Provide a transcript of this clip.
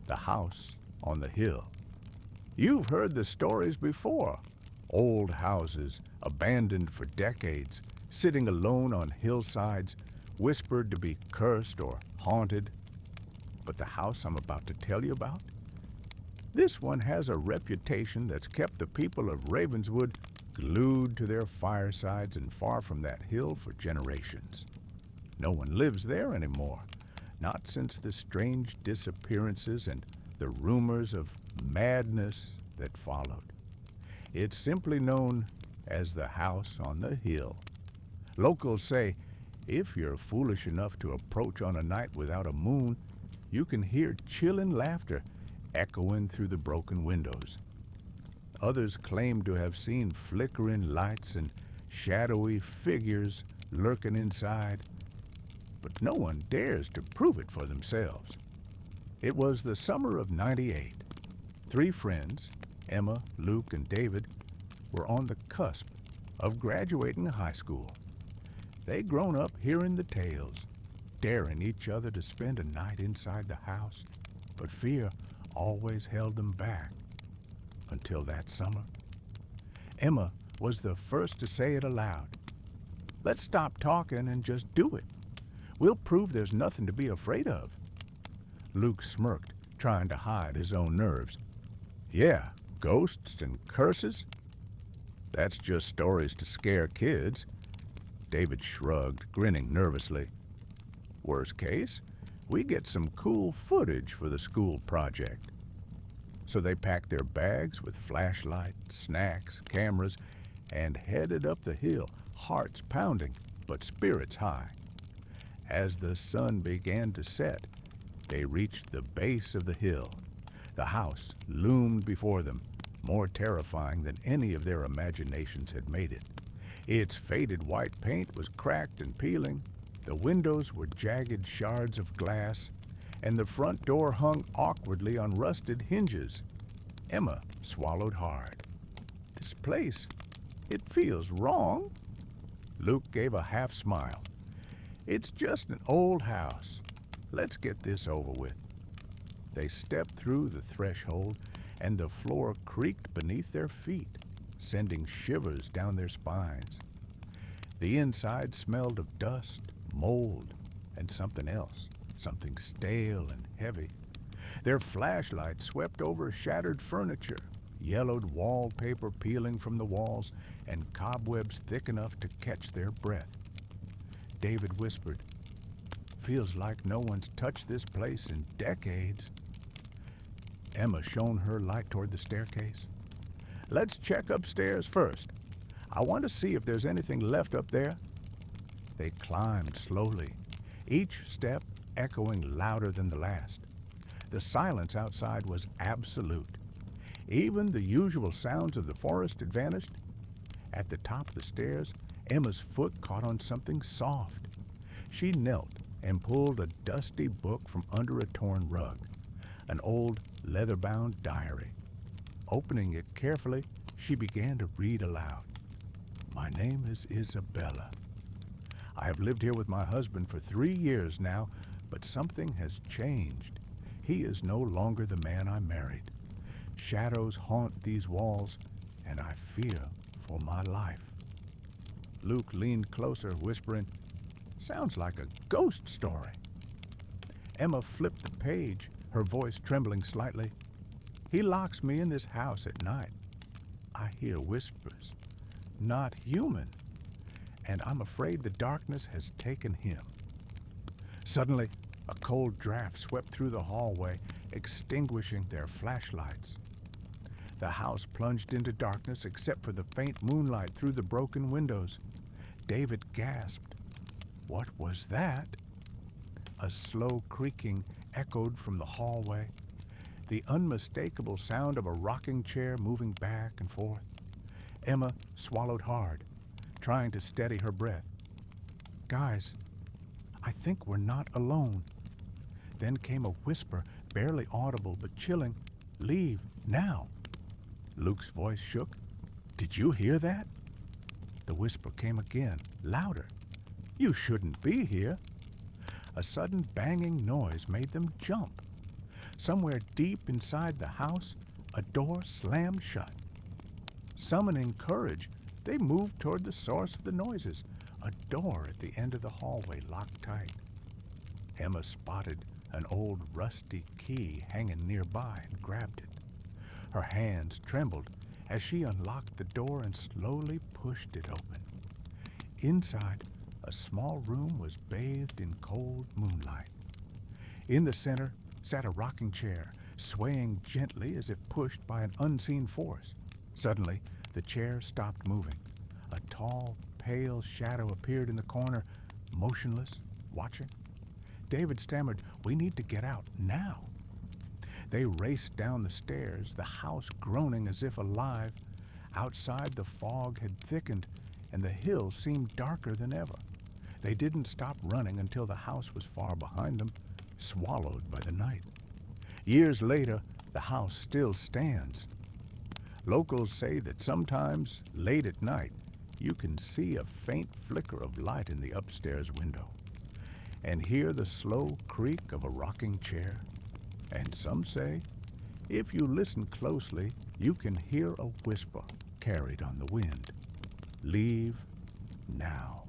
the house on the hill. You've heard the stories before. Old houses, abandoned for decades, sitting alone on hillsides, whispered to be cursed or haunted. But the house I'm about to tell you about? This one has a reputation that's kept the people of Ravenswood glued to their firesides and far from that hill for generations. No one lives there anymore, not since the strange disappearances and the rumors of madness that followed. It's simply known as the house on the hill. Locals say if you're foolish enough to approach on a night without a moon, you can hear chilling laughter echoing through the broken windows. Others claim to have seen flickering lights and shadowy figures lurking inside, but no one dares to prove it for themselves. It was the summer of '98. 3 friends, Emma, Luke, and David, were on the cusp of graduating high school. They'd grown up hearing the tales, daring each other to spend a night inside the house, but fear always held them back. Until that summer. Emma was the first to say it aloud. Let's stop talking and just do it. We'll prove there's nothing to be afraid of. Luke smirked, trying to hide his own nerves. Yeah, ghosts and curses? That's just stories to scare kids. David shrugged, grinning nervously. Worst case, we get some cool footage for the school project. So they packed their bags with flashlights, snacks, cameras, and headed up the hill, hearts pounding, but spirits high. As the sun began to set, they reached the base of the hill. The house loomed before them, more terrifying than any of their imaginations had made it. Its faded white paint was cracked and peeling, the windows were jagged shards of glass, and the front door hung awkwardly on rusted hinges. Emma swallowed hard. This place, it feels wrong. Luke gave a half smile. It's just an old house. Let's get this over with. They stepped through the threshold, and the floor creaked beneath their feet, sending shivers down their spines. The inside smelled of dust, mold, and something else. Something stale and heavy. Their flashlights swept over shattered furniture, yellowed wallpaper peeling from the walls, and cobwebs thick enough to catch their breath. David whispered, "Feels like no one's touched this place in decades." Emma shone her light toward the staircase. "Let's check upstairs first. I want to see if there's anything left up there." They climbed slowly, each step echoing louder than the last. The silence outside was absolute. Even the usual sounds of the forest had vanished. At the top of the stairs, Emma's foot caught on something soft. She knelt and pulled a dusty book from under a torn rug, an old leather-bound diary. Opening it carefully, she began to read aloud. "My name is Isabella. I have lived here with my husband for 3 years now, but something has changed. He is no longer the man I married. Shadows haunt these walls, and I fear for my life." Luke leaned closer, whispering, "Sounds like a ghost story." Emma flipped the page, her voice trembling slightly. "He locks me in this house at night. I hear whispers, not human, and I'm afraid the darkness has taken him." Suddenly, a cold draft swept through the hallway, extinguishing their flashlights. The house plunged into darkness except for the faint moonlight through the broken windows. David gasped. What was that? A slow creaking echoed from the hallway, the unmistakable sound of a rocking chair moving back and forth. Emma swallowed hard, trying to steady her breath. "Guys, I think we're not alone." Then came a whisper, barely audible but chilling. "Leave, now." Luke's voice shook. "Did you hear that?" The whisper came again, louder. "You shouldn't be here." A sudden banging noise made them jump. Somewhere deep inside the house, a door slammed shut. Summoning courage, they moved toward the source of the noises, a door at the end of the hallway locked tight. Emma spotted an old rusty key hanging nearby and grabbed it. Her hands trembled as she unlocked the door and slowly pushed it open. Inside, a small room was bathed in cold moonlight. In the center sat a rocking chair, swaying gently as if pushed by an unseen force. Suddenly, the chair stopped moving. A tall, pale shadow appeared in the corner, motionless, watching. David stammered, "We need to get out, now." They raced down the stairs, the house groaning as if alive. Outside, the fog had thickened, and the hill seemed darker than ever. They didn't stop running until the house was far behind them, swallowed by the night. Years later, the house still stands. Locals say that sometimes, late at night, you can see a faint flicker of light in the upstairs window, and hear the slow creak of a rocking chair. And some say, if you listen closely, you can hear a whisper carried on the wind. Leave now.